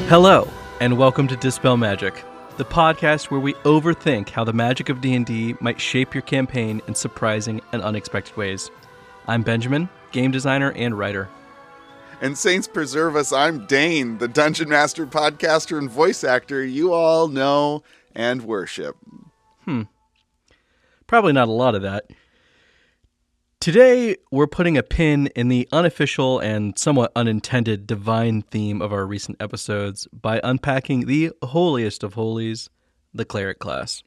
Hello, and welcome to Dispel Magic, the podcast where we overthink how the magic of D&D might shape your campaign in surprising and unexpected ways. I'm Benjamin, game designer and writer. And Saints preserve us, I'm Dane, the Dungeon Master, podcaster, and voice actor you all know and worship. Probably not a lot of that. Today, we're putting a pin in the unofficial and somewhat unintended Devine theme of our recent episodes by unpacking the holiest of holies, the Cleric class.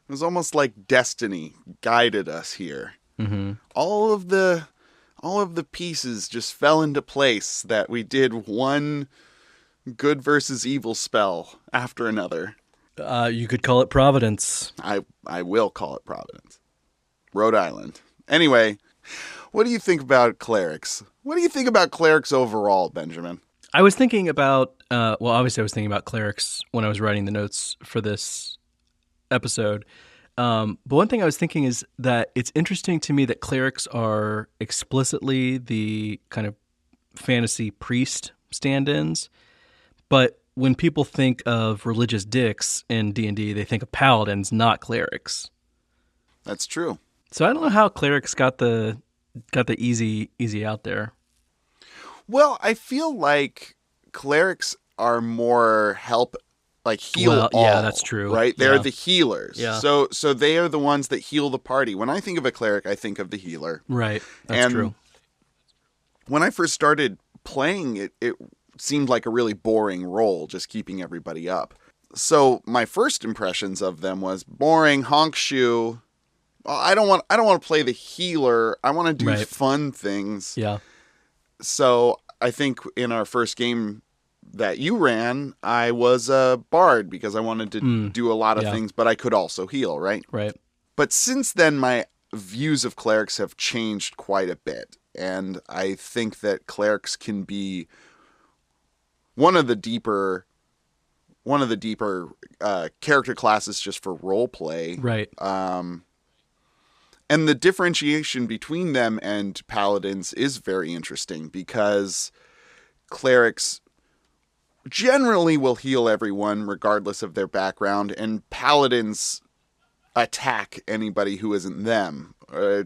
It was almost like destiny guided us here. Mm-hmm. All of the pieces just fell into place that we did one good versus evil spell after another. You could call it Providence. I will call it Providence. Rhode Island. Anyway, what do you think about clerics? What do you think about clerics overall, Benjamin? I was thinking about, obviously I was thinking about clerics when I was writing the notes for this episode. But one thing I was thinking is that it's interesting to me that clerics are explicitly the kind of fantasy priest stand-ins. But when people think of religious dicks in D&D, they think of paladins, not clerics. That's true. So I don't know how clerics got the easy out there. Well, I feel like clerics are more help, like heal all. Yeah, that's true. Right? They're the healers. Yeah. So they are the ones that heal the party. When I think of a cleric, I think of the healer. Right. That's true. When I first started playing it seemed like a really boring role, just keeping everybody up. So my first impressions of them was boring, honk shoe. I don't want to play the healer. I want to do fun things. Yeah. So I think in our first game that you ran, I was a bard because I wanted to do a lot of things, but I could also heal, right? Right. But since then, my views of clerics have changed quite a bit. And I think that clerics can be one of the deeper character classes just for role play. Right. And the differentiation between them and paladins is very interesting because clerics generally will heal everyone regardless of their background, and paladins attack anybody who isn't them,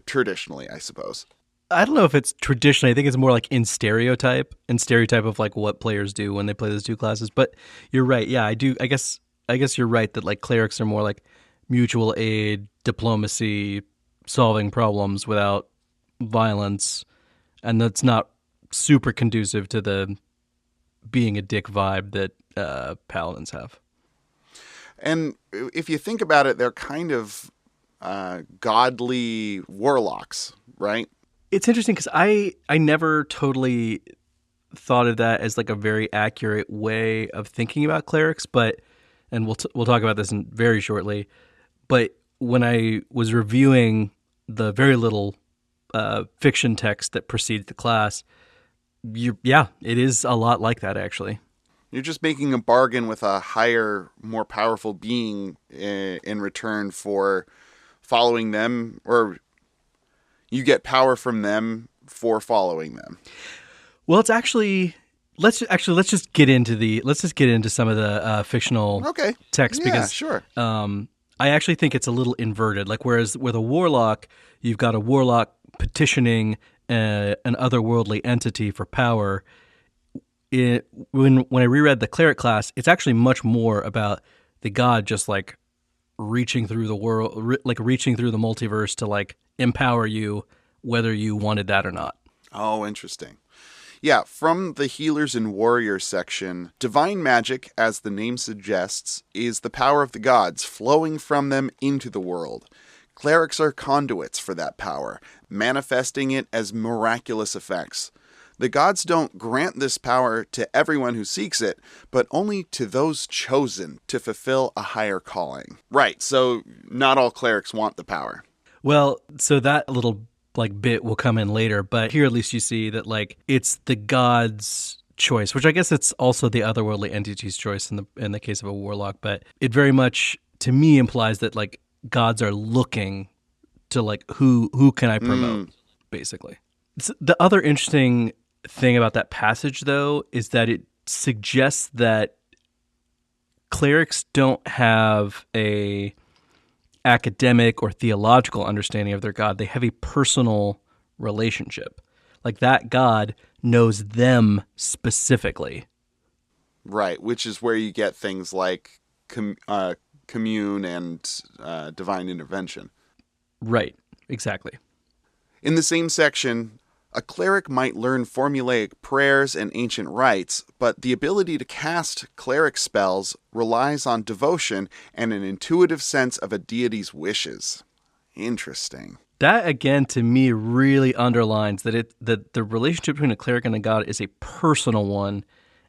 traditionally, I suppose. I don't know if it's traditionally. I think it's more like in stereotype of like what players do when they play those two classes. But you're right. Yeah, I do. I guess you're right that like clerics are more like mutual aid, diplomacy, solving problems without violence, and that's not super conducive to the being a dick vibe that paladins have. And if you think about it, they're kind of godly warlocks, right? It's interesting because I never totally thought of that as like a very accurate way of thinking about clerics, and we'll talk about this very shortly. But when I was reviewing the very little fiction text that precedes the class, it is a lot like that, actually. You're just making a bargain with a higher, more powerful being in return for following them, or you get power from them for following them. Well, it's actually let's just get into some of the fictional text because sure. I actually think it's a little inverted. Like whereas with a warlock, you've got a warlock petitioning an otherworldly entity for power. When I reread the cleric class, it's actually much more about the god just like reaching through the world, like reaching through the multiverse to like empower you, whether you wanted that or not. Oh, interesting. Yeah, from the Healers and Warriors section, divine magic, as the name suggests, is the power of the gods flowing from them into the world. Clerics are conduits for that power, manifesting it as miraculous effects. The gods don't grant this power to everyone who seeks it, but only to those chosen to fulfill a higher calling. Right, so not all clerics want the power. Well, so that little like bit will come in later, but here at least you see that like it's the gods' choice, which I guess it's also the otherworldly entity's choice in the case of a warlock, but it very much to me implies that like gods are looking to like who can I promote, basically. The other interesting thing about that passage, though, is that suggests that clerics don't have a academic or theological understanding of their god. They have a personal relationship. Like that god knows them specifically. Right, which is where you get things like commune and divine intervention. Right, exactly. In the same section, a cleric might learn formulaic prayers and ancient rites, but the ability to cast cleric spells relies on devotion and an intuitive sense of a deity's wishes. Interesting. That again to me really underlines that the relationship between a cleric and a god is a personal one,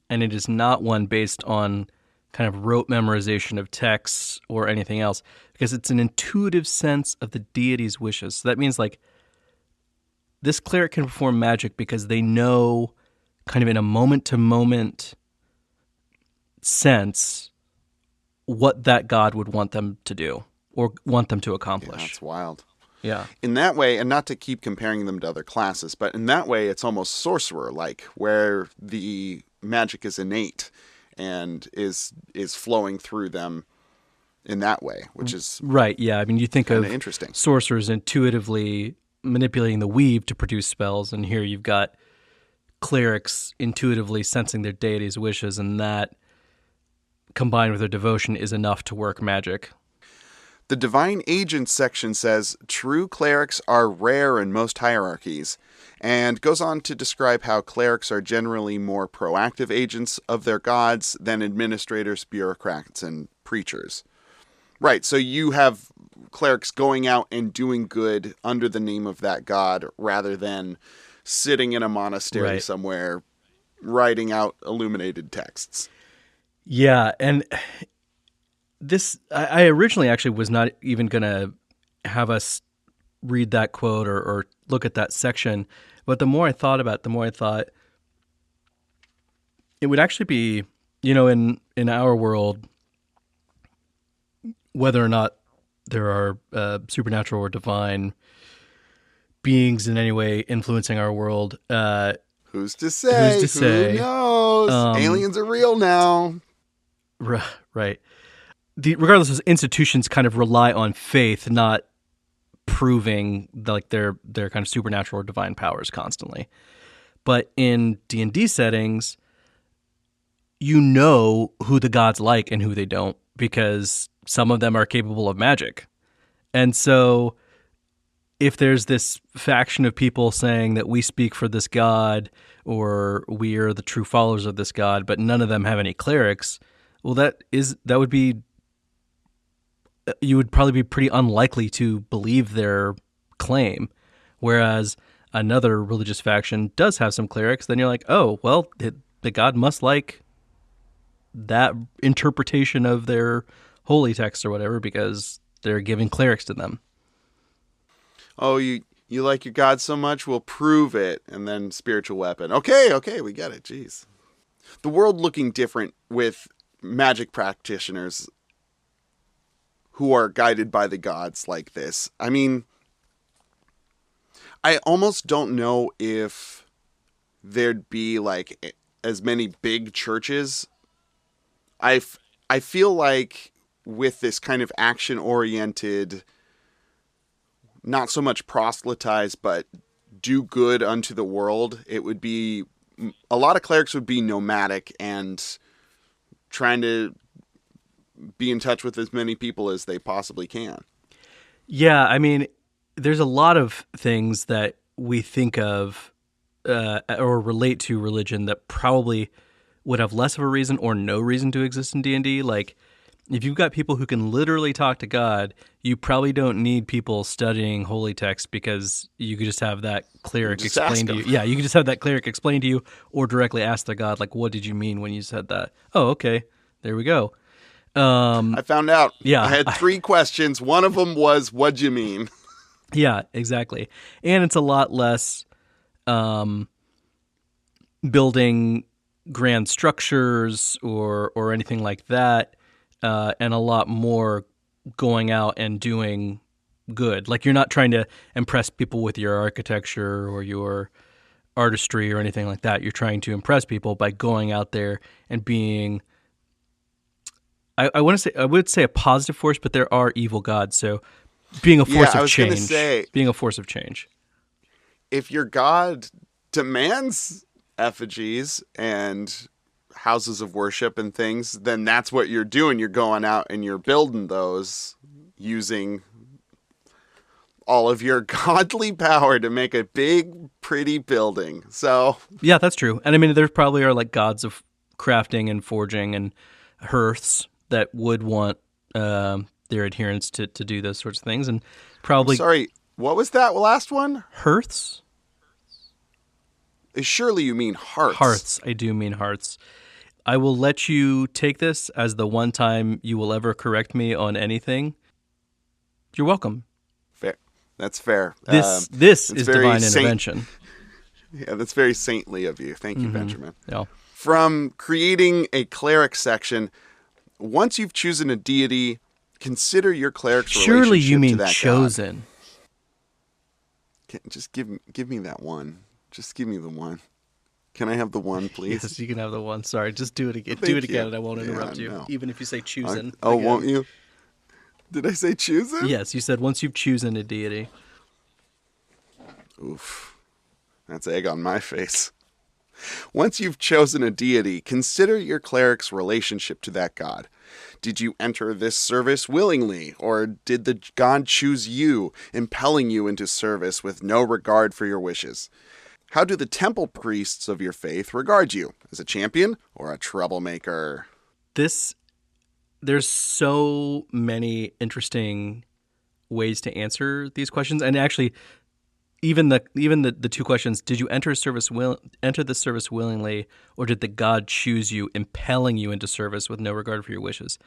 and it is not one based on kind of rote memorization of texts or anything else, because it's an intuitive sense of the deity's wishes. So that means like this cleric can perform magic because they know kind of in a moment-to-moment sense what that god would want them to do or want them to accomplish. Yeah, that's wild. Yeah. In that way, and not to keep comparing them to other classes, but in that way it's almost sorcerer-like, where the magic is innate and is flowing through them in that way, which is right. Yeah. I mean, you think of interesting. Sorcerers intuitively manipulating the weave to produce spells, and here you've got clerics intuitively sensing their deity's wishes, and that combined with their devotion is enough to work magic. The Divine Agents section says true clerics are rare in most hierarchies, and goes on to describe how clerics are generally more proactive agents of their gods than administrators, bureaucrats, and preachers. Right, so you have clerics going out and doing good under the name of that god rather than sitting in a monastery somewhere writing out illuminated texts. Yeah, and this, I originally actually was not even going to have us read that quote or look at that section, but the more I thought about it, the more I thought it would actually be, in our world, whether or not there are supernatural or divine beings in any way influencing our world. Who's to say? Who knows? Aliens are real now. Right. Regardless, those institutions kind of rely on faith, not proving like their kind of supernatural or divine powers constantly. But in D&D settings, you know who the gods like and who they don't, because some of them are capable of magic. And so if there's this faction of people saying that we speak for this god or we are the true followers of this god, but none of them have any clerics, well, you would probably be pretty unlikely to believe their claim. Whereas another religious faction does have some clerics, then you're like, oh, well, the god must like that interpretation of their holy text or whatever, because they're giving clerics to them. Oh, you like your god so much, we'll prove it. And then spiritual weapon. Okay, we get it. Jeez. The world looking different with magic practitioners who are guided by the gods like this. I mean, I almost don't know if there'd be like as many big churches. I feel like with this kind of action-oriented, not so much proselytize, but do good unto the world, it would be, a lot of clerics would be nomadic and trying to be in touch with as many people as they possibly can. Yeah, I mean, there's a lot of things that we think of or relate to religion that probably would have less of a reason or no reason to exist in D&D. Like, if you've got people who can literally talk to God, you probably don't need people studying holy text, because you could just have that cleric explain to you. Yeah, you could just have that cleric explain to you, or directly ask the God, like, what did you mean when you said that? Oh, okay, there we go. I found out. Yeah, I had 3 questions. One of them was, what'd you mean? Yeah, exactly. And it's a lot less building grand structures or anything like that, and a lot more going out and doing good. Like, you're not trying to impress people with your architecture or your artistry or anything like that. You're trying to impress people by going out there and being. I would say a positive force, but there are evil gods, so being a Yeah, force I of was going to change, say, being a force of change. if your god demands effigies and houses of worship and things, then that's what you're doing. You're going out and you're building those using all of your godly power to make a big, pretty building. So, Yeah, that's true. And I mean, there probably are like gods of crafting and forging and hearths that would want their adherents to do those sorts of things, and I'm probably sorry, what was that last one? hearths. Surely you mean hearts. Hearths. I do mean hearths. I will let you take this as the one time you will ever correct me on anything. You're welcome. Fair. That's fair. This is very divine intervention. Yeah, that's very saintly of you. Thank you, Benjamin. Yeah. From creating a cleric section, once you've chosen a deity, consider your cleric's Surely relationship you to mean that chosen. god. Just give me that one. Just give me the one. Can I have the one, please? Yes, you can have the one. Sorry, just do it again. Thank Do it again, you. and I won't interrupt you, no. even if you say chosen. Oh, again. won't you? Did I say chosen? Yes, you said once you've chosen a deity. Oof. That's egg on my face. Once you've chosen a deity, consider your cleric's relationship to that god. Did you enter this service willingly, or did the god choose you, impelling you into service with no regard for your wishes? How do the temple priests of your faith regard you? As a champion or a troublemaker? There's so many interesting ways to answer these questions, and actually, even the two questions: did you enter the service willingly, or did the god choose you, impelling you into service with no regard for your wishes?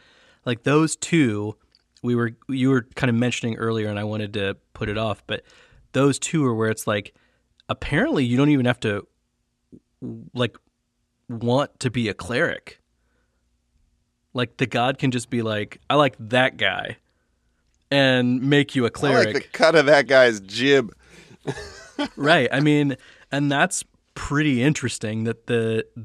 Like those two, you were kind of mentioning earlier, and I wanted to put it off, but those two are where it's like, apparently you don't even have to like want to be a cleric. Like the god can just be like, I like that guy, and make you a cleric. I like the cut of that guy's jib. Right. I mean, and that's pretty interesting that the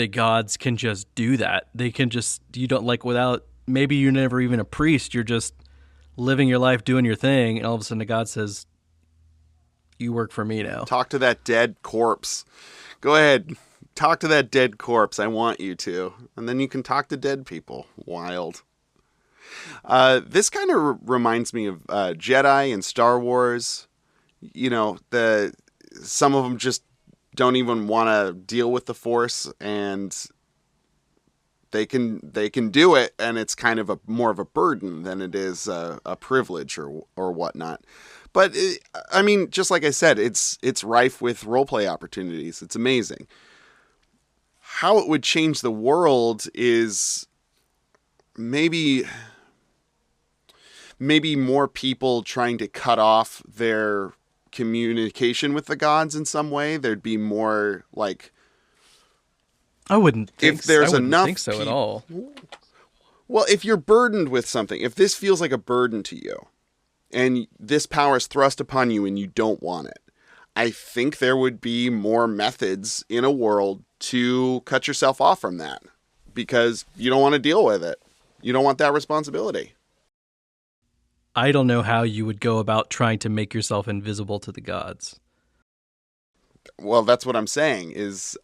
gods can just do that. They can just, you don't like, without, maybe you're never even a priest, you're just living your life doing your thing, and all of a sudden the god says, you work for me now. Talk to that dead corpse. Go ahead. Talk to that dead corpse. I want you to. And then you can talk to dead people. Wild. This kind of reminds me of Jedi and Star Wars. You know, some of them just don't even want to deal with the Force, and they can do it, and it's kind of more of a burden than it is a privilege or whatnot. But I mean, just like I said, it's rife with roleplay opportunities. It's amazing. How it would change the world is maybe more people trying to cut off their communication with the gods in some way. There'd be more like, I wouldn't think, if there's I wouldn't enough think so at all. Well, if you're burdened with something, if this feels like a burden to you, and this power is thrust upon you and you don't want it, I think there would be more methods in a world to cut yourself off from that, because you don't want to deal with it. You don't want that responsibility. I don't know how you would go about trying to make yourself invisible to the gods. Well, that's what I'm saying is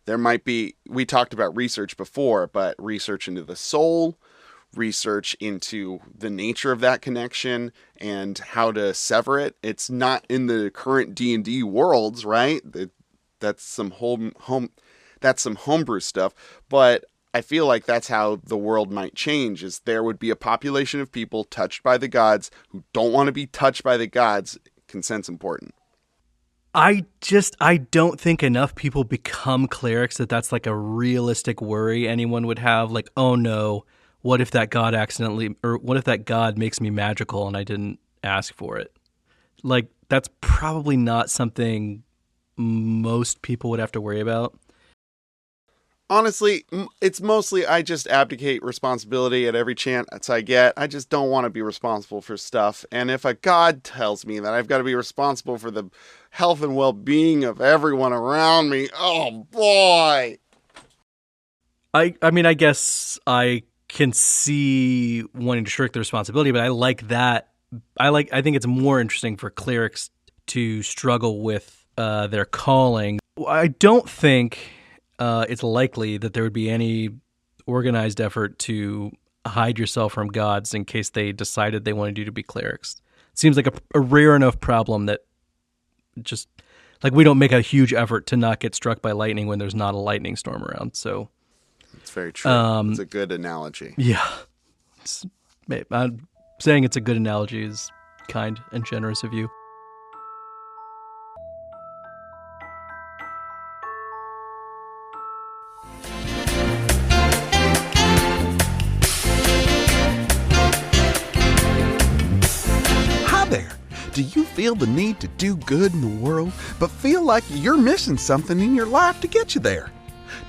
there might be, we talked about research before, but research into the soul, research into the nature of that connection and how to sever it. It's not in the current D&D worlds, right? That's some that's some homebrew stuff, but I feel like that's how the world might change, is there would be a population of people touched by the gods who don't want to be touched by the gods. Consent's important. I don't think enough people become clerics that's like a realistic worry anyone would have. Like, oh no, what if that god what if that god makes me magical and I didn't ask for it? Like, that's probably not something most people would have to worry about. Honestly, it's mostly I just abdicate responsibility at every chance I get. I just don't want to be responsible for stuff. And if a god tells me that I've got to be responsible for the health and well-being of everyone around me, oh boy. I mean, I guess I can see wanting to shirk the responsibility, but I like that. I think it's more interesting for clerics to struggle with their calling. I don't think it's likely that there would be any organized effort to hide yourself from gods in case they decided they wanted you to be clerics. It seems like a rare enough problem that just like we don't make a huge effort to not get struck by lightning when there's not a lightning storm around. So it's very true. It's a good analogy. Yeah. I'm saying it's a good analogy is kind and generous of you. Do you feel the need to do good in the world, but feel like you're missing something in your life to get you there?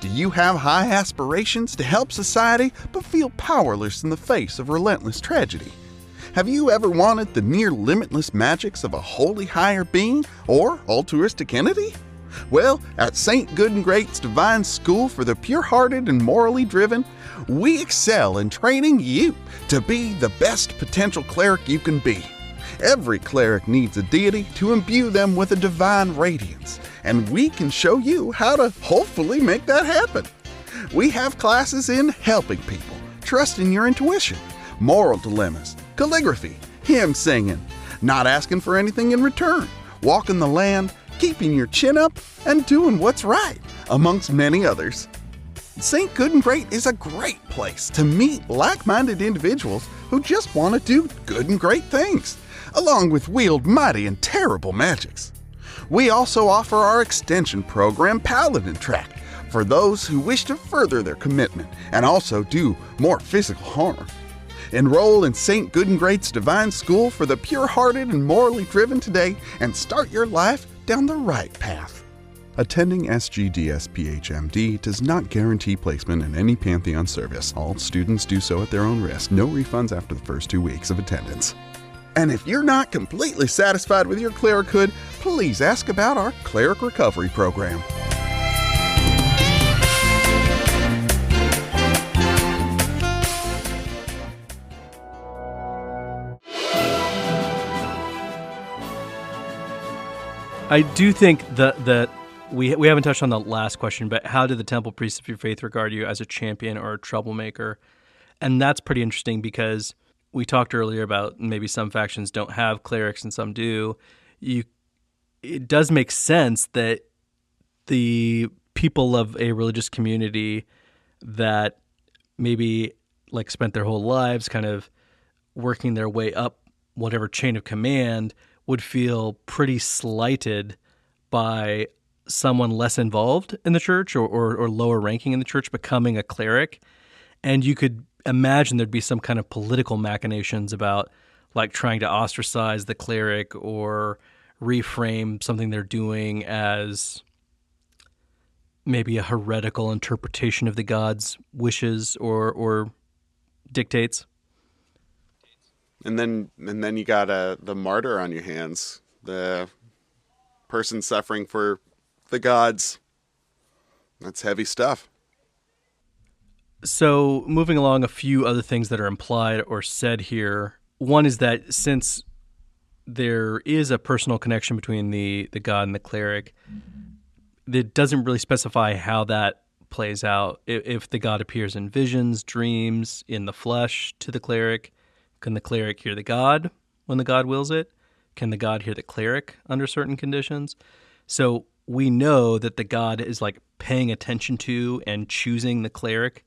Do you have high aspirations to help society, but feel powerless in the face of relentless tragedy? Have you ever wanted the near limitless magics of a wholly higher being or altruistic entity? Well, at St. Good and Great's Divine School for the Pure-Hearted and Morally Driven, we excel in training you to be the best potential cleric you can be. Every cleric needs a deity to imbue them with a divine radiance, and we can show you how to hopefully make that happen. We have classes in helping people, trusting your intuition, moral dilemmas, calligraphy, hymn singing, not asking for anything in return, walking the land, keeping your chin up, and doing what's right, amongst many others. St. Good and Great is a great place to meet like-minded individuals who just want to do good and great things, along with wield mighty and terrible magics. We also offer our extension program, Paladin Track, for those who wish to further their commitment and also do more physical harm. Enroll in St. Good and Great's Divine School for the Pure-Hearted and Morally Driven today and start your life down the right path. Attending SGDS PHMD does not guarantee placement in any Pantheon service. All students do so at their own risk. No refunds after the first 2 weeks of attendance. And if you're not completely satisfied with your clerichood, please ask about our Cleric Recovery Program. I do think that we haven't touched on the last question, but how do the Temple Priests of Your Faith regard you as a champion or a troublemaker? And that's pretty interesting because we talked earlier about maybe some factions don't have clerics and some do. It does make sense that the people of a religious community that maybe like spent their whole lives kind of working their way up whatever chain of command would feel pretty slighted by someone less involved in the church or lower ranking in the church becoming a cleric. And you could imagine there'd be some kind of political machinations about like trying to ostracize the cleric or reframe something they're doing as maybe a heretical interpretation of the god's wishes or dictates. And then you got the martyr on your hands, the person suffering for the gods. That's heavy stuff. So moving along, a few other things that are implied or said here. One is that since there is a personal connection between the god and the cleric, it doesn't really specify how that plays out. If the god appears in visions, dreams, in the flesh to the cleric, can the cleric hear the god when the god wills it? Can the god hear the cleric under certain conditions? So we know that the god is like paying attention to and choosing the cleric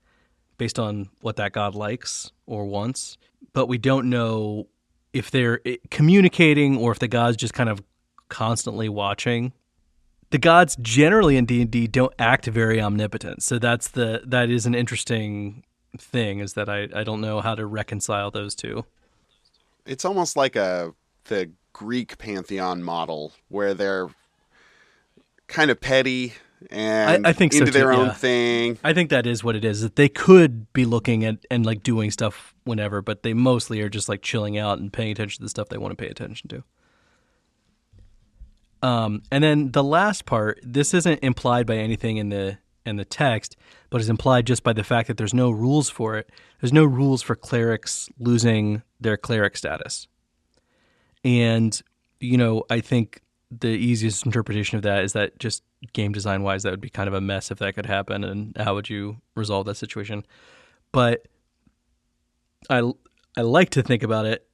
based on what that god likes or wants. But we don't know if they're communicating or if the god's just kind of constantly watching. The gods generally in D&D don't act very omnipotent. So that is an interesting thing, is that I don't know how to reconcile those two. It's almost like the Greek pantheon model where they're kind of petty and I think so into too, their own yeah. thing. I think that is what it is. That they could be looking at and like doing stuff whenever, but they mostly are just like chilling out and paying attention to the stuff they want to pay attention to. And then the last part, this isn't implied by anything in the text, but is implied just by the fact that there's no rules for it. There's no rules for clerics losing their cleric status. And, I think the easiest interpretation of that is that just game design wise, that would be kind of a mess if that could happen. And how would you resolve that situation? But I like to think about it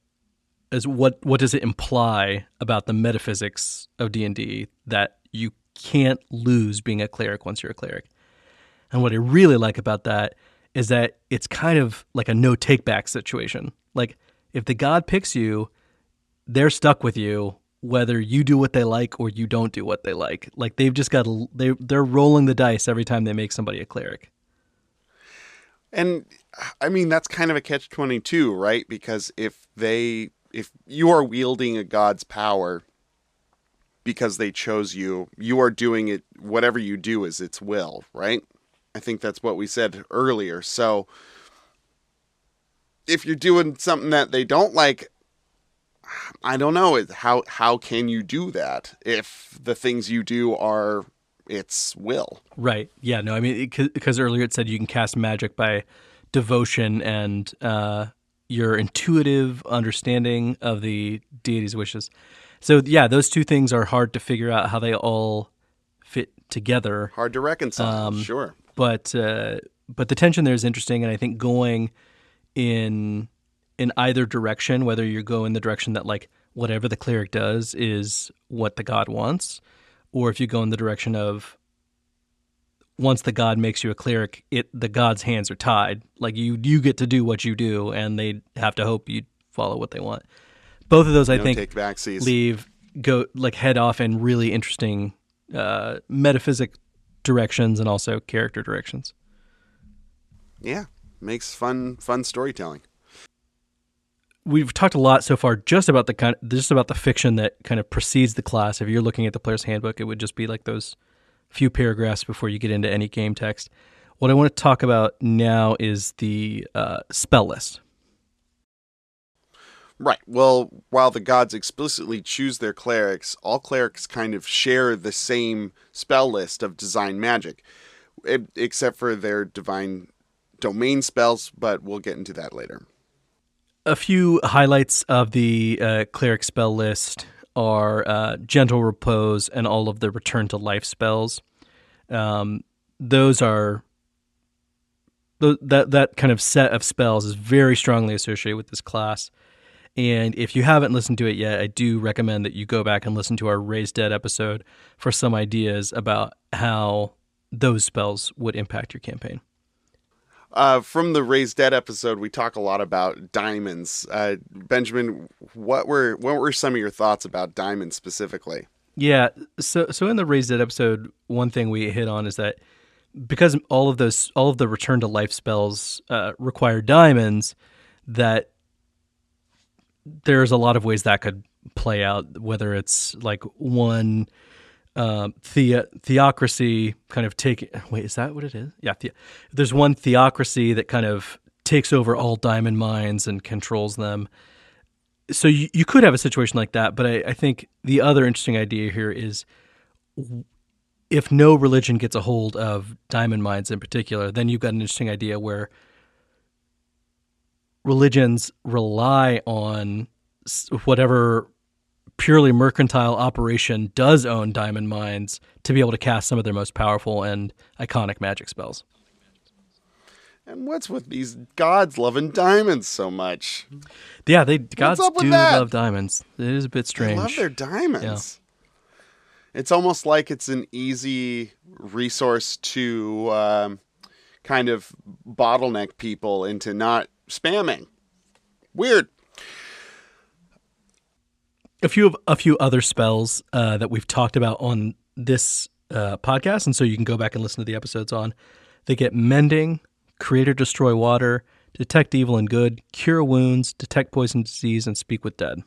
as what does it imply about the metaphysics of D&D that you can't lose being a cleric once you're a cleric. And what I really like about that is that it's kind of like a no take back situation. Like if the god picks you, they're stuck with you whether you do what they like or you don't do what they like. Like they've just got they're rolling the dice every time they make somebody a cleric. And I mean, that's kind of a catch-22, right? Because if you are wielding a god's power because they chose you, you are doing it, whatever you do is its will, right? I think that's what we said earlier. So if you're doing something that they don't like, I don't know, how can you do that if the things you do are its will? Right. Yeah, no, I mean, because earlier it said you can cast magic by devotion and your intuitive understanding of the deity's wishes. So yeah, those two things are hard to figure out how they all fit together. Hard to reconcile, sure. But the tension there is interesting, and I think going in either direction, whether you go in the direction that like whatever the cleric does is what the god wants, or if you go in the direction of once the god makes you a cleric, the god's hands are tied. Like you get to do what you do, and they have to hope you follow what they want. Both of those, I think, take backsies. head off in really interesting metaphysic directions and also character directions. Yeah, makes fun storytelling. We've talked a lot so far just about the fiction that kind of precedes the class. If you're looking at the player's handbook, it would just be like those few paragraphs before you get into any game text. What I want to talk about now is the spell list. Right. Well, while the gods explicitly choose their clerics, all clerics kind of share the same spell list of design magic, except for their divine domain spells, but we'll get into that later. A few highlights of the cleric spell list are Gentle Repose and all of the Return to Life spells. Those are that kind of set of spells is very strongly associated with this class. And if you haven't listened to it yet, I do recommend that you go back and listen to our Raise Dead episode for some ideas about how those spells would impact your campaign. From the Raise Dead episode, we talk a lot about diamonds. Benjamin, what were some of your thoughts about diamonds specifically? Yeah, so in the Raise Dead episode, one thing we hit on is that because all of the Return to Life spells require diamonds, that there's a lot of ways that could play out, whether it's like one theocracy kind of wait, is that what it is? Yeah. There's one theocracy that kind of takes over all diamond mines and controls them. So you could have a situation like that, but I think the other interesting idea here is if no religion gets a hold of diamond mines in particular, then you've got an interesting idea where religions rely on whatever purely mercantile operation does own diamond mines to be able to cast some of their most powerful and iconic magic spells. And what's with these gods loving diamonds so much? Yeah, gods do that? love diamonds. It is a bit strange. They love their diamonds. Yeah. It's almost like it's an easy resource to kind of bottleneck people into not spamming. Weird. A few other spells that we've talked about on this podcast, and so you can go back and listen to the episodes on. They get Mending, Create or Destroy Water, Detect Evil and Good, Cure Wounds, Detect Poison Disease, and Speak with Dead.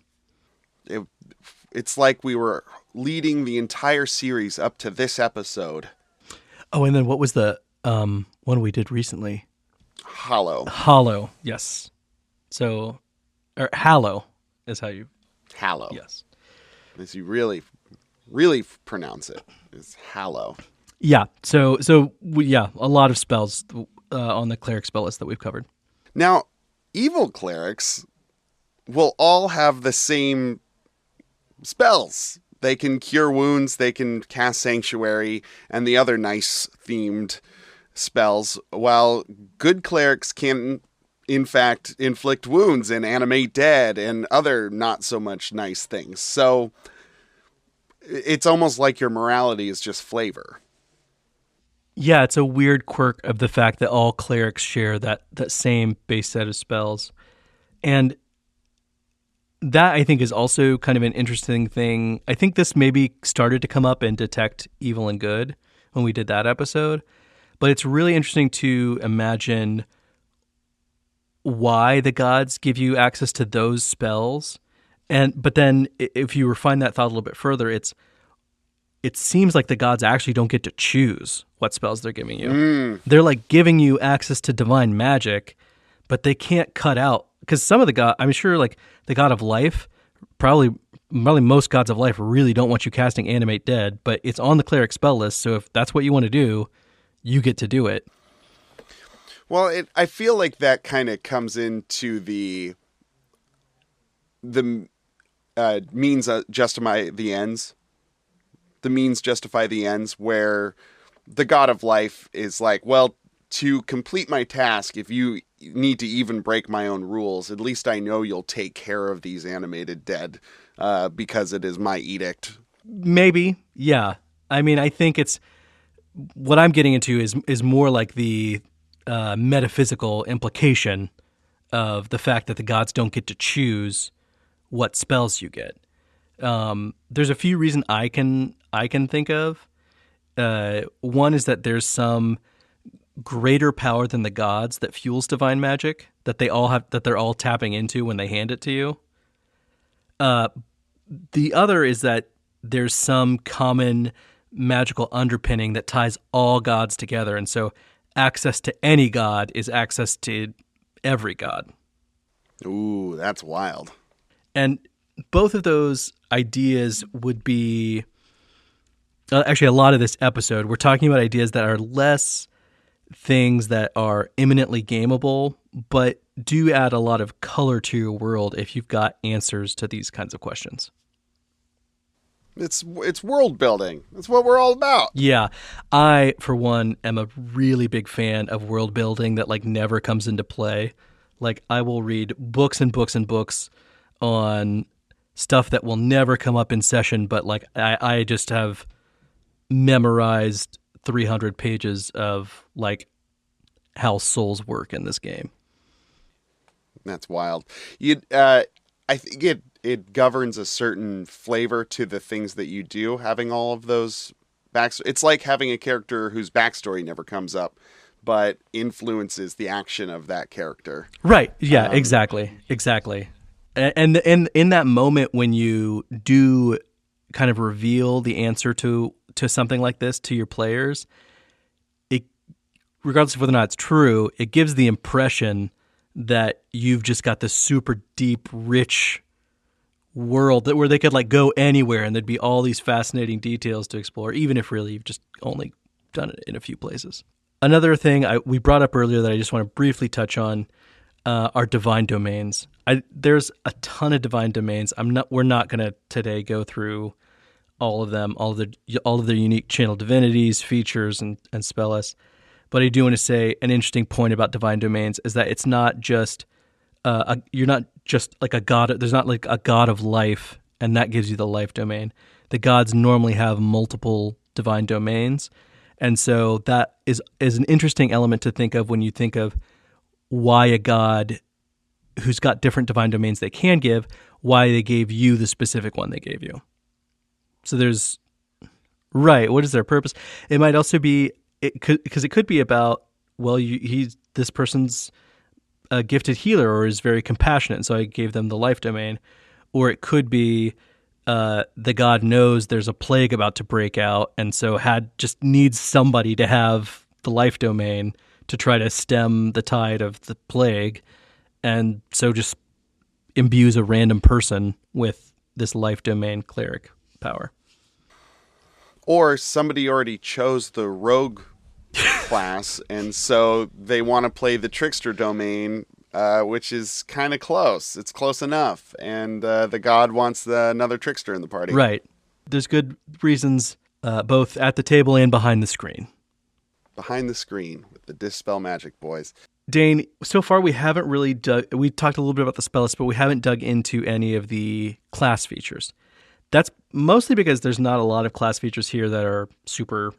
It's like we were leading the entire series up to this episode. Oh, and then what was the one we did recently? Hollow. Hollow, yes. So, or Hallow is how you, Hallow. yes. As you really pronounce it. It's hallow. Yeah, so yeah, a lot of spells on the cleric spell list that we've covered. Now, evil clerics will all have the same spells. They can cure wounds, they can cast sanctuary, and the other nice themed spells, while good clerics can, in fact, inflict wounds and animate dead and other not so much nice things. So it's almost like your morality is just flavor. Yeah, it's a weird quirk of the fact that all clerics share that same base set of spells. And that, I think, is also kind of an interesting thing. I think this maybe started to come up in Detect Evil and Good when we did that episode. But it's really interesting to imagine why the gods give you access to those spells. But then if you refine that thought a little bit further, it seems like the gods actually don't get to choose what spells they're giving you. They're like giving you access to divine magic, but they can't cut out, because some of the gods, I'm sure, like the god of life, probably most gods of life really don't want you casting Animate Dead, but it's on the cleric spell list, so if that's what you want to do, you get to do it. Well, I feel like that kind of comes into the means justify the ends. The means justify the ends, where the god of life is like, well, to complete my task, if you need to even break my own rules, at least I know you'll take care of these animated dead, because it is my edict. Maybe, yeah. I mean, I think it's what I'm getting into is more like the metaphysical implication of the fact that the gods don't get to choose what spells you get. There's a few reasons I can think of. One is that there's some greater power than the gods that fuels divine magic that they're all tapping into when they hand it to you. The other is that there's some common magical underpinning that ties all gods together, and so access to any god is access to every god. Ooh, that's wild. And both of those ideas would be actually a lot of this episode. We're talking about ideas that are less things that are imminently gameable, but do add a lot of color to your world if you've got answers to these kinds of questions. It's world building. That's what we're all about. Yeah. I, for one, am a really big fan of world building that like never comes into play. Like I will read books and books and books on stuff that will never come up in session, but like I just have memorized 300 pages of like how souls work in this game. That's wild. I think it governs a certain flavor to the things that you do, having all of those backstory. It's like having a character whose backstory never comes up, but influences the action of that character. Right. Yeah, exactly. And in that moment when you do kind of reveal the answer to something like this to your players, it, regardless of whether or not it's true, it gives the impression that you've just got this super deep, rich world where they could like go anywhere and there'd be all these fascinating details to explore, even if really you've just only done it in a few places. Another thing we brought up earlier that I just want to briefly touch on are divine domains. There's a ton of divine domains. We're not going to today go through all of them, all of their unique channel divinities, features, and spell lists. But I do want to say an interesting point about divine domains is that it's not just you're not just like a god. There's not like a god of life, and that gives you the life domain. The gods normally have multiple divine domains, and so that is an interesting element to think of when you think of why a god who's got different divine domains they can give, why they gave you the specific one they gave you. So there's right. What is their purpose? It might also be because it could be about, well, this person's a gifted healer or is very compassionate, so I gave them the life domain. Or it could be the god knows there's a plague about to break out, and so just needs somebody to have the life domain to try to stem the tide of the plague, and so just imbues a random person with this life domain cleric power. Or somebody already chose the rogue class, and so they want to play the trickster domain, which is kind of close. It's close enough, and the god wants another trickster in the party. Right. There's good reasons, both at the table and behind the screen. Behind the screen with the Dispel magic, boys. Dane, so far we haven't really we talked a little bit about the spell list, but we haven't dug into any of the class features. That's mostly because there's not a lot of class features here that are super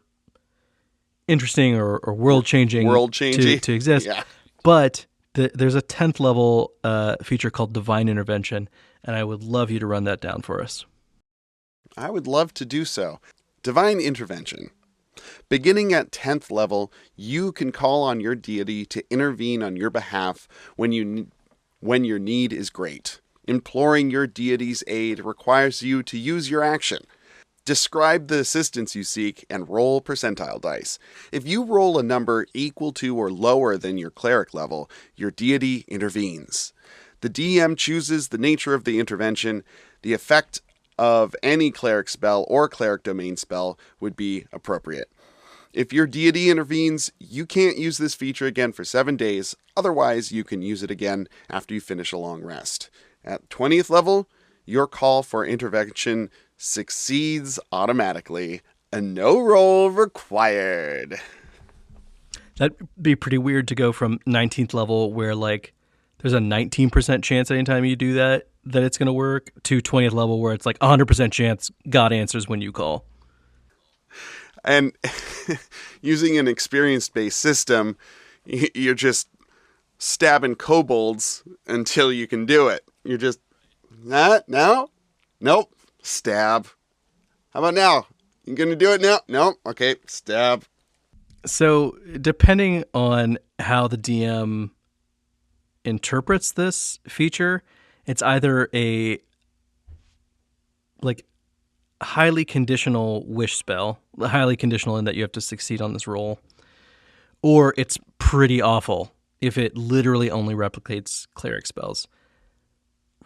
interesting or world-changing to exist. Yeah. But there's a 10th level feature called Divine Intervention, and I would love you to run that down for us. I would love to do so. Divine Intervention. Beginning at 10th level, you can call on your deity to intervene on your behalf when your need is great. Imploring your deity's aid requires you to use your action. Describe the assistance you seek and roll percentile dice. If you roll a number equal to or lower than your cleric level, your deity intervenes. The DM chooses the nature of the intervention. The effect of any cleric spell or cleric domain spell would be appropriate. If your deity intervenes, you can't use this feature again for 7 days. Otherwise, you can use it again after you finish a long rest. At 20th level, your call for intervention succeeds automatically. A no roll required. That'd be pretty weird to go from 19th level, where like there's a 19% chance anytime you do that it's going to work, to 20th level where it's like 100% chance God answers when you call. And using an experience-based system, you're just stabbing kobolds until you can do it. You're just, no, nope, stab. How about now? You going to do it now? No, okay, stab. So depending on how the DM interprets this feature, it's either a like highly conditional wish spell, highly conditional in that you have to succeed on this roll, or it's pretty awful if it literally only replicates cleric spells.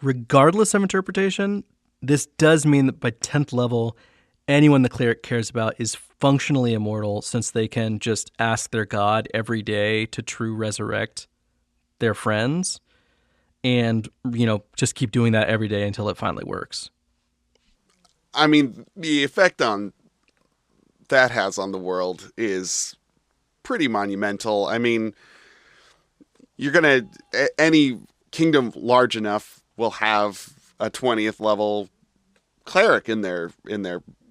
Regardless of interpretation, this does mean that by 10th level, anyone the cleric cares about is functionally immortal, since they can just ask their god every day to true resurrect their friends, and, just keep doing that every day until it finally works. I mean, the effect on that has on the world is pretty monumental. I mean, any kingdom large enough will have a 20th level cleric in their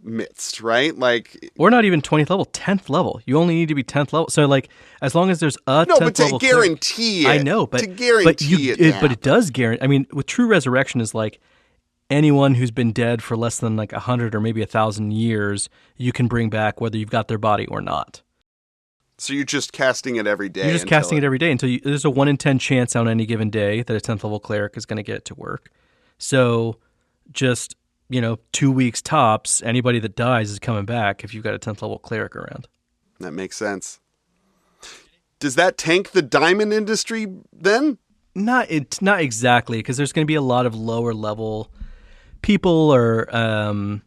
midst, right? Like, or not even 20th level, 10th level. You only need to be 10th level. So like, as long as there's a 10th level to guarantee cleric, it. I know, but to guarantee but it does guarantee. I mean, with true resurrection is like anyone who's been dead for less than like 100 or maybe 1,000 years, you can bring back whether you've got their body or not. So you're just casting it every day. You're just casting it every day until there's a 1 in 10 chance on any given day that a 10th level cleric is going to get it to work. So just, 2 weeks tops, anybody that dies is coming back if you've got a 10th level cleric around. That makes sense. Does that tank the diamond industry then? Not exactly, because there's going to be a lot of lower level people or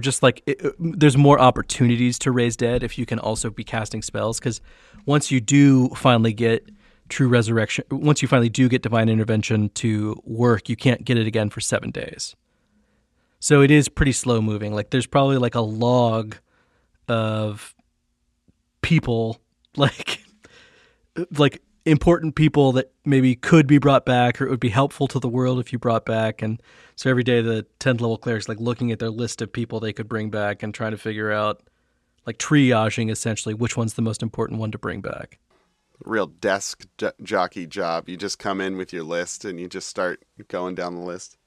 just like there's more opportunities to raise dead if you can also be casting spells, because once you do finally get true resurrection, once you finally do get divine intervention to work, you can't get it again for 7 days. So it is pretty slow moving. Like there's probably like a log of people like important people that maybe could be brought back, or it would be helpful to the world if you brought back. And so every day the 10th level cleric's like looking at their list of people they could bring back and trying to figure out, like triaging essentially, which one's the most important one to bring back. Real desk jockey job. You just come in with your list and you just start going down the list.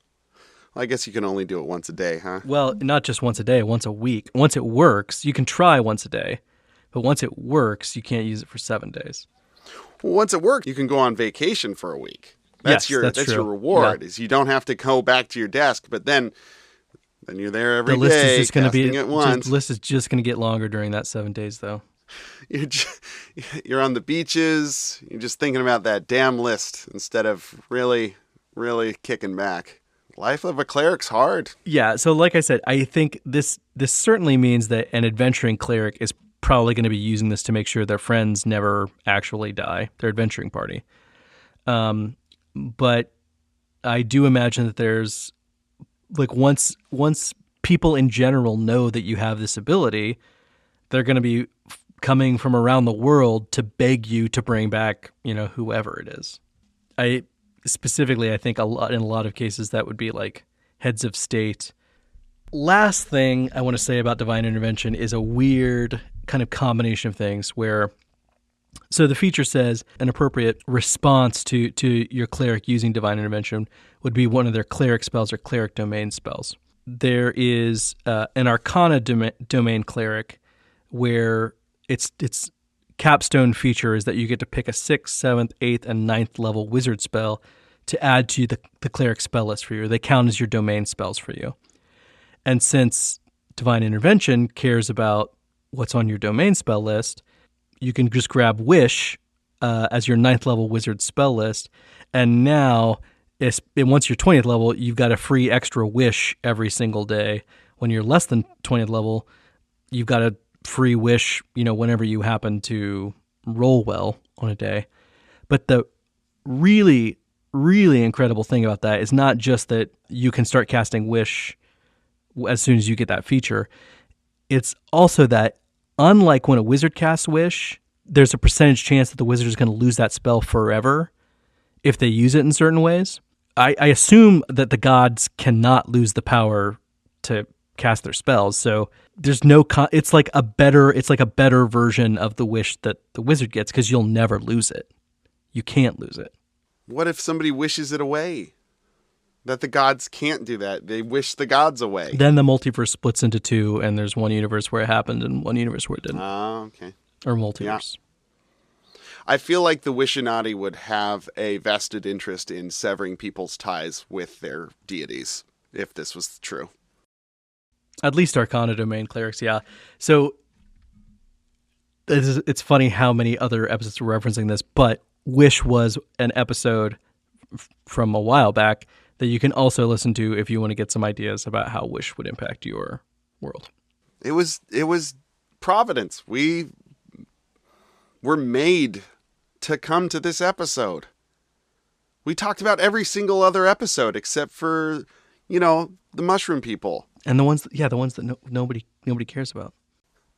Well, I guess you can only do it once a day, huh? Well, not just once a day, once a week. Once it works, you can try once a day, but once it works, you can't use it for 7 days. Well, once it works, you can go on vacation for a week. That's your reward. Yeah. Is you don't have to go back to your desk. But then Then you're there every The list day, is just going to be casting it once. the list is just going to get longer during that 7 days, though. You're on the beaches. You're just thinking about that damn list instead of really, really kicking back. Life of a cleric's hard. Yeah, so like I said, I think this certainly means that an adventuring cleric is probably going to be using this to make sure their friends never actually die, their adventuring party. But I do imagine that there's, like, once people in general know that you have this ability, they're going to be coming from around the world to beg you to bring back, whoever it is. I think in a lot of cases that would be like heads of state. Last thing I want to say about divine intervention is a weird kind of combination of things where, so the feature says an appropriate response to your cleric using divine intervention would be one of their cleric spells or cleric domain spells. There is an arcana domain cleric where its capstone feature is that you get to pick a 6th, 7th, 8th, and 9th level wizard spell to add to the cleric spell list for you. They count as your domain spells for you. And since divine intervention cares about what's on your domain spell list, you can just grab Wish as your 9th level wizard spell list. And now, once you're 20th level, you've got a free extra Wish every single day. When you're less than 20th level, you've got a free Wish, whenever you happen to roll well on a day. But the really, really incredible thing about that is not just that you can start casting Wish as soon as you get that feature. It's also that, unlike when a wizard casts Wish, there's a percentage chance that the wizard is going to lose that spell forever if they use it in certain ways. I assume that the gods cannot lose the power to cast their spells, so there's no it's like a better version of the Wish that the wizard gets, because you'll never lose it. You can't lose it. What if somebody wishes it away? That the gods can't do that. They wish the gods away. Then the multiverse splits into two, and there's one universe where it happened and one universe where it didn't. Oh, okay. Or multiverse. Yeah. I feel like the Wishinati would have a vested interest in severing people's ties with their deities, if this was true. At least Arcana domain clerics, yeah. So it's funny how many other episodes are referencing this, but Wish was an episode from a while back that you can also listen to if you want to get some ideas about how Wish would impact your world. It was Providence. We were made to come to this episode. We talked about every single other episode except for, the mushroom people. And the ones that nobody cares about.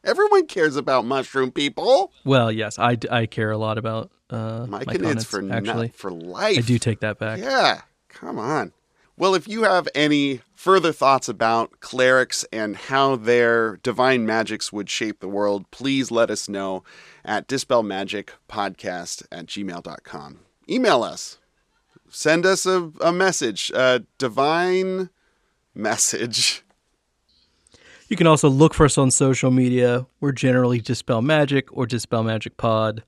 Everyone cares about mushroom people. Well, yes, I care a lot about Myconids for life. I do take that back. Yeah, come on. Well, if you have any further thoughts about clerics and how their divine magics would shape the world, please let us know at dispelmagicpodcast@gmail.com. Email us. Send us a message, a divine message. You can also look for us on social media. We're generally Dispel Magic or Dispel Magic Pod.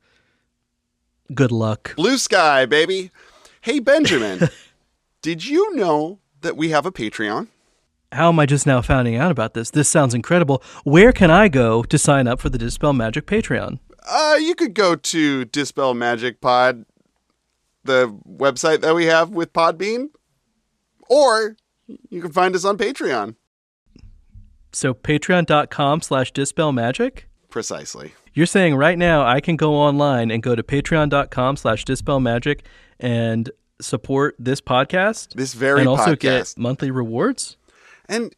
Good luck. Blue sky, baby. Hey, Benjamin, did you know that we have a Patreon? How am I just now finding out about this? This sounds incredible. Where can I go to sign up for the Dispel Magic Patreon? You could go to Dispel Magic Pod, the website that we have with Podbean, or you can find us on Patreon. So patreon.com/dispelmagic? Precisely. You're saying right now I can go online and go to patreon.com/dispelmagic and support this podcast? This very podcast. And also podcast. get monthly rewards? And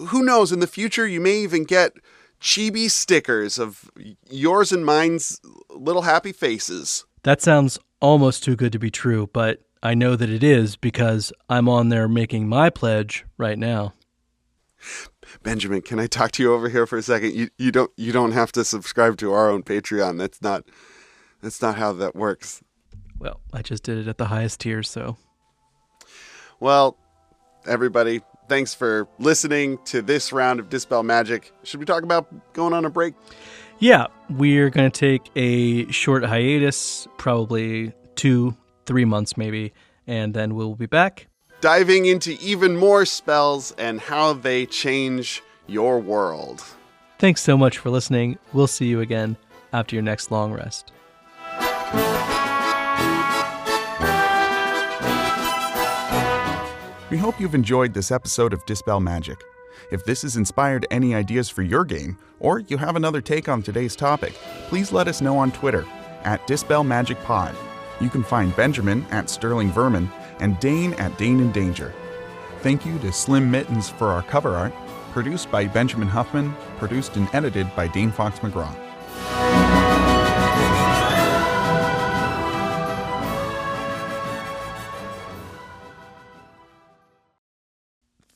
who knows, in the future you may even get chibi stickers of yours and mine's little happy faces. That sounds almost too good to be true, but I know that it is because I'm on there making my pledge right now. Benjamin, can I talk to you over here for a second? You don't have to subscribe to our own Patreon. That's not how that works. Well, I just did it at the highest tier, so. Well, everybody, thanks for listening to this round of Dispel Magic. Should we talk about going on a break? Yeah, we're going to take a short hiatus, probably 2-3 months maybe, and then we'll be back. diving into even more spells and how they change your world. Thanks so much for listening. We'll see you again after your next long rest. We hope you've enjoyed this episode of Dispel Magic. If this has inspired any ideas for your game, or you have another take on today's topic, please let us know on Twitter @DispelMagicPod. You can find Benjamin @SterlingVermin and Dane @DaneInDanger. Thank you to Slim Mittens for our cover art, produced by Benjamin Huffman, produced and edited by Dane Fox-McGraw.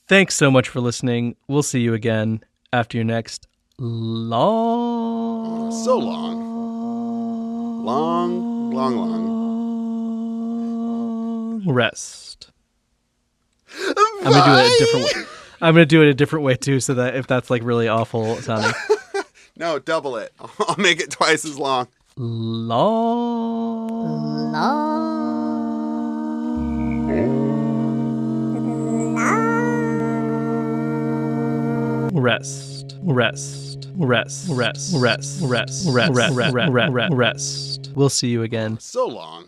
Thanks so much for listening. We'll see you again after your next long... So long. Long rest. I'm going to do it a different way. I'm going to do it a different way too, so that if that's like really awful sounding. No, double it. I'll make it twice as long. Rest. We'll see you again. So long.